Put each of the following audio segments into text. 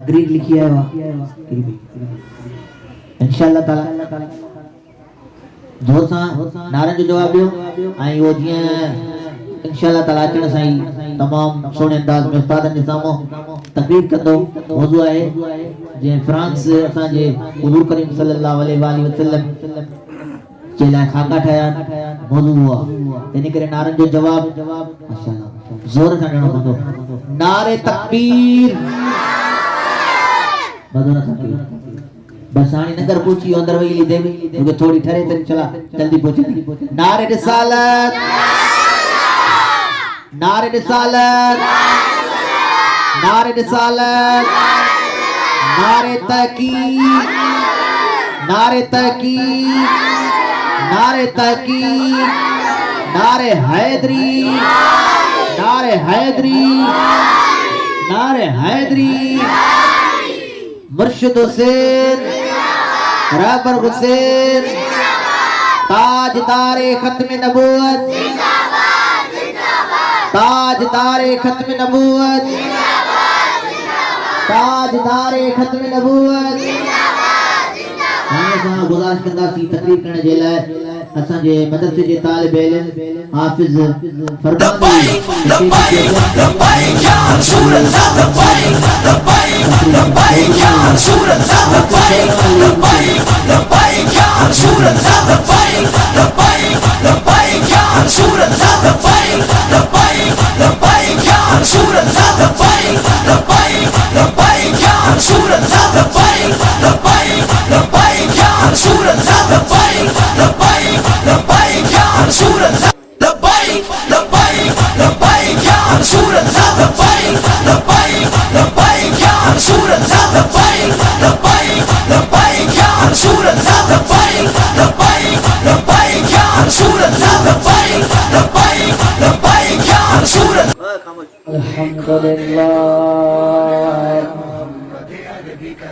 تقریر لکھی ہے انشاءاللہ تعالی زور سان نعرن جو جواب ڏيو ۽ وہ جيئن انشاءاللہ تعالی اچڻ سائين تمام سونے انداز میں استاد نظامو تقریر کندو موضوع ہے جے فرانس اسان جے حضور کریم صلی اللہ علیہ والہ وسلم جے لائے خاکا ٺاهيا موضوع ہوا ان کرے نعرن جو جواب ماشاءاللہ زور سان ڏيڻو پوندو نعرے تکبیر بدونا تکبیر بسانی نگر پوچھی اندر وہی لی دے کیونکہ تھوڑی ٹھرے تن چلا جلدی پوچھی نعرہ رسالت نعرہ رسالت نعرہ رسالت نعرہ تحقیق نعرہ تحقیق نعرہ تحقیق نعرہ حیدری نعرہ حیدری نعرہ حیدری مرشد حسین رہبر حسین تاجدار ختم نبوت تاجدار ختم نبوت تاجدار ختم نبوت ہمیں گزارش کرتا سی تقریر کرنے جے لائے اساں جے مدرسے جے طالب علم حافظ فرمانی لبیک یا رسول اللہ لبیک لبیک یا رسول اللہ لبیک لبیک یا رسول اللہ لبیک لبیک یا رسول اللہ لبیک لبیک یا رسول اللہ لبیک لبیک یا رسول اللہ لبیک لبیک یا رسول اللہ لبیک لبیک یا رسول اللہ لبیک لبیک یا رسول اللہ لبیک لبیک یا رسول اللہ لبیک لبیک یا رسول اللہ لبیک لبیک یا رسول اللہ لبیک لبیک یا رسول اللہ الحمدللہ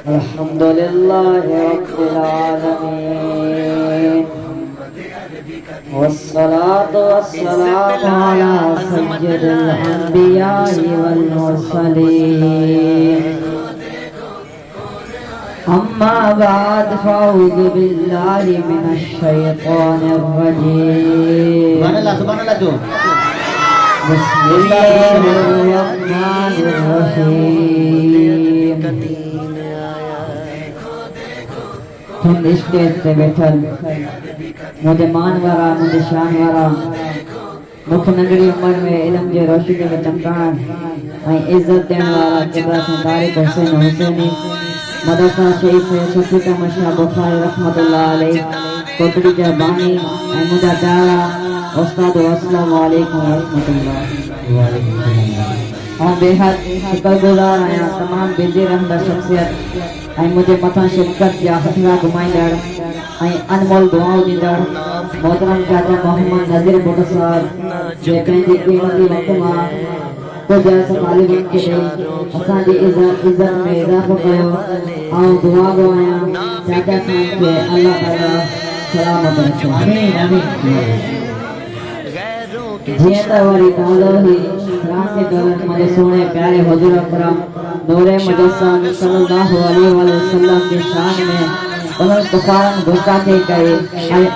الحمدللہ رب العالمین والصلاة والسلام على سيد الأنبياء والمرسلين أما بعد فأعوذ بالله من الشيطان الرجيم بسم الله الرحمن الرحيم تم اسٹیج تے بیٹھل مجھے مان وارا مجھے شان وارا مکھ ننگڑی عمر میں علم جے روشنی میں چمکان عزت دین وارا قبلہ طارق حسین حسینی مدرسہ شریف شفیق مشاہ بخاری رحمت اللہ علیہ کوٹڑی جا بانی مجھا پیارا استاد السلام علیکم ورحمت اللہ اور بے حد شکر گزار آیا تمام بزی رحمدہ شخصیت مجھے متھاں شفقت یا ہتھیار گھمائیندڑ انمول دعاؤں دیندڑ محترم چاچا محمد نذیر بھٹو صاحب جے پنجی قیمتی وقت ماں کچھ ایسا طالبان کے دے اساں جی عزت میں اضافہ کیو آؤں دعا گو آیا چاچا صاحب کے اللہ تعالیٰ سلامت رکھو آمین آمین جیتا واری تعالیٰ ہی فرانسی دولت مجھے سونے پیارے حضور اکرم نور مجسم صلی اللہ علیہ وسلم کے شان میں انہوں کفارن گستاخی کرے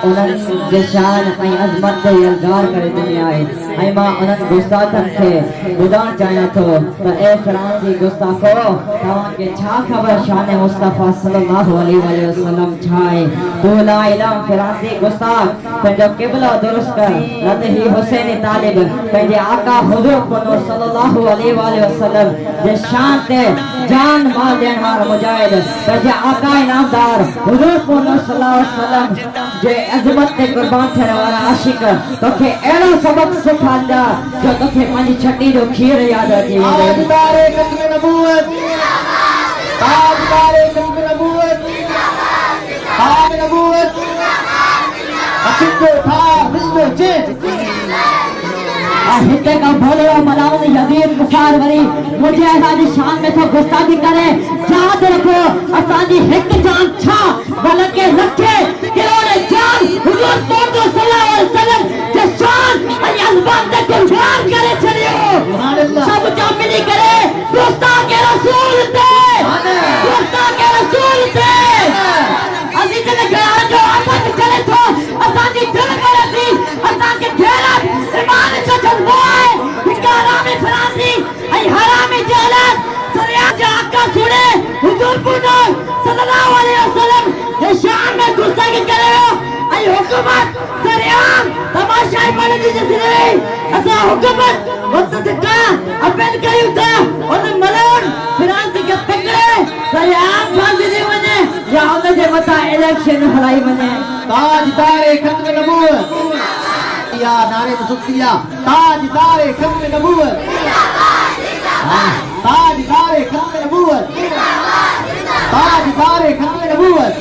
انہوں کے شان عظمت سے یلگار کرے دنیا ہے ماں انہوں گستاخن کے بدان چاہیے تو اے فرانسی گستاخو تاوان کے چھا خبر شان مصطفیٰ صلی اللہ علیہ وسلم چھائے تو لا علم فرانسی گستاخ پہنجو قبلہ درست کر رد ہی حسین طالب پہنجے آقا حضور کنور صلی اللہ علیہ وسلم جے شان تے جان مال دین وار مجاہد پہنجے آقا انعامدار حضور کنور صلی اللہ علیہ وسلم جے عظمت تے قربان تھے وارا عاشق تو کہ ایڑو سبق سکھان جا جو تو کہ پانچ چھٹی جو کھیر یاد رکھی تاجدار ختم نبوت تاجدار ختم نبوت تاج نبوت اچھو تھا بزنو چیز ہتے کا بھولے و ملاؤں یزید کفار وری مجھے ایسا شان میں تو گستاخی کرے یاد رکھو اساں ایک جان چھا بلکہ رکھے کروڑے جان حضور صلی اللہ علیہ وسلم کے شان عظمت دے قربان کرے چلیو سب جا ملی کرے گستاخ رسول تے आका सुने हुजूर पुनार सल्लल्लाहु अलैहि वसल्लम ये शान में गुस्ताखी करे हो आई हुकूमत सरेआम तमाशाई बने दी जैसे ऐसा हुकूमत वक्त का अपील करी था और मलान फ्रांस के पकड़े सरेआम फांसी दी बने या हमने जे बता इलेक्शन हराई बने ताजदारे खत्म नबूवत या नारे मुसक्किया ताजदारे खत्म नबूवत ताजदारे खत्म नबूवत ताजदारे खत्म नबूवत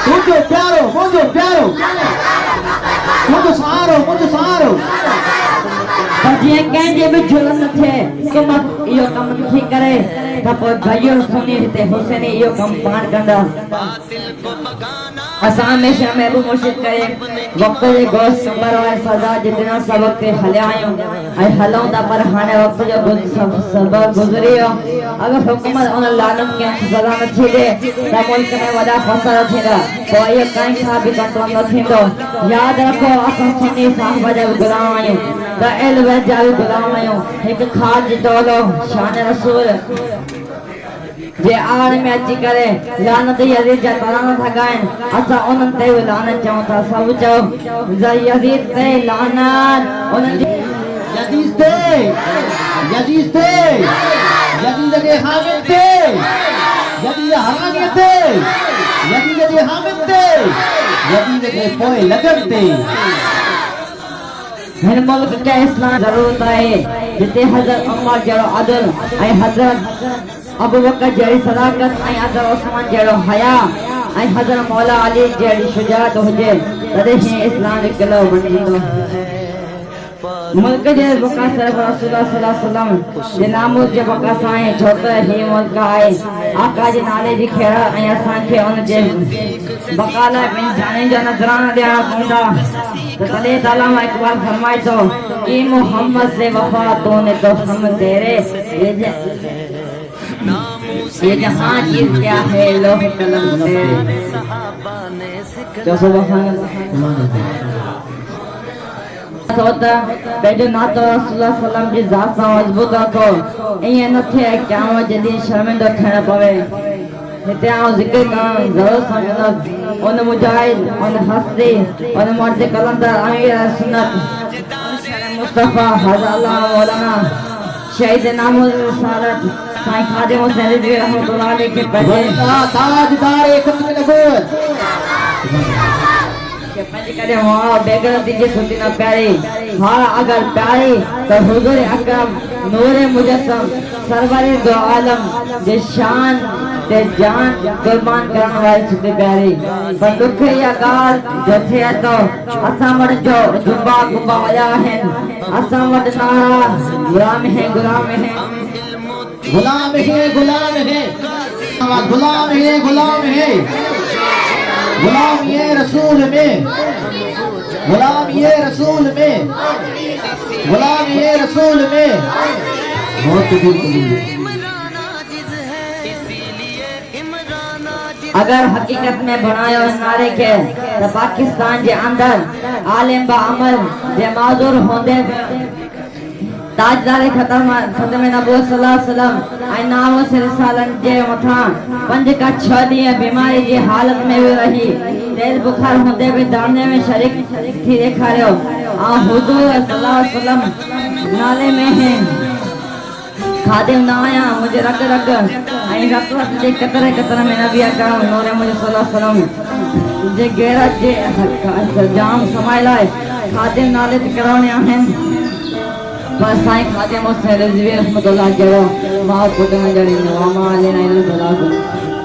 मुझे प्यारो मुझे सहारो बजिए कंहिंजे बि जुल्म थे कि मां इहो कम नथी करे त पोइ भाइयो सुनी हिते हुसैनी इहो कम पाण कंदा असां हमेशा महबूब मुर्शिद करे वक्त जे गोश संबर वारे सदा जितना सबक ते हलिया आहियूं ऐं हलूं था पर हाणे वक्त जो सबक गुज़री वियो अगर हुकूमत उन लानत खे सज़ा न थी ॾे त मुल्क में वॾा फसाद थींदा पोइ इहो कंहिं खां बि कंट्रोल न थींदो यादि रखो असां सुन्नी साहिब जा बि गुलाम आहियूं त इल्म जा बि गुलाम आहियूं हिकु ख़ास दौलो शान रसूल जे आड़ में अची करे लानत यजीद जा तराना था ॻाइनि असां उन्हनि ते बि लानत चऊं था सभु चओ यजीद ते लानत उन्हनि जी यजीद के हामिद थे यजीद हरानी थे यजीद के हामिद थे यजीद के पोए लगन थे हिन मुल्क के इस्लाम ज़रूरत आहे जिते हज़रत उमर जहिड़ो अदल ऐं हज़रत अबू बकर जहिड़ी सदाकत ऐं हज़रत उस्मान जहिड़ो हया ऐं हज़रत मौला अली जहिड़ी शुजाअत हुजे तॾहिं ही इस्लाम जो क़िलो बणिजंदो मुल्क जे बका सिर्फ़ रसूलुल्लाह सल्लल्लाहु अलैहि वसल्लम जे नामूस जे बका सां आहे छो त ही मुल्क आहे आका जे नाले जी खेड़ ऐं असांखे उन जे बका लाइ पंहिंजी जान जा नज़राना ॾियणा पवंदा त तॾहिं त अल्लामा इक़बाल फरमाए थो कि मोहम्मद से वफा तूने तो हम तेरे ये जहां चीज क्या है लोह कलम तेरे जो सुभान पंहिंजो नातो रसूलुल्लाह सल्लम जी ज़ात सां मज़बूत रखो ईअं न थिए क़यामत जे ॾींहुं शर्मिंदो थियणु पवे हिते आउं ज़िक्र करणु ज़रूरु सम्झंदुसि उन मुजाहिद उन हस्ती उन मर्द कलंदर अमीर सुन्नत मुस्तफ़ा हज़रत मौलाना शहीद नामुल रिसालत साईं खादिम हुसैन रिज़वी रहमतुल्लाह अलैह के पंहिंजे ताजदारे खत्म नबूवत के पंहिंजे करे हुआ बेगरती जी छुट्टी न प्यारी हाँ अगर प्यारी तो हुजूर अकरम नूर मुजस्सम सरवर दो आलम जे शान ते जान कुर्बान करण वाली छुट्टी प्यारी पर दुख या गाल जो थे तो असां वटि जो जुबा गुबा वया आहिनि असां वटि नारा गुलाम है गुलाम है गुलाम ये रसूल में गुलाम ये रसूल में गुलाम ये रसूल में बहुत अगर हकीकत में बनायो नारे के तो पाकिस्तान जे अंदर आलिम बा अमल जे माजूर होंदे ताजदारे खत्म नबूवत सल्लल्लाहु अलैहि वसल्लम ऐं नाम से रिसालन जे मथा 5 का 6 ॾींहं बीमारी जी हालत में भी रही तेज बुखार होंदे भी दाने में शरीक थी ॾेखारियो ऐं हुजूर सल्लल्लाहु अलैहि वसल्लम नाले में है खादिम न आया मुझे रग रग ऐं रत जे कतरे कतरे में नबी अकरम नूर मुझे सल्लल्लाहु अलैहि वसल्लम जे गैरत जे जाम समायल आहे खादिम नाले ते करवणे आहिनि पर साईं खादिम हुसैन रिज़वी रहमतुल्लाह जहिड़ो मां पुट में जड़ी मामा लेना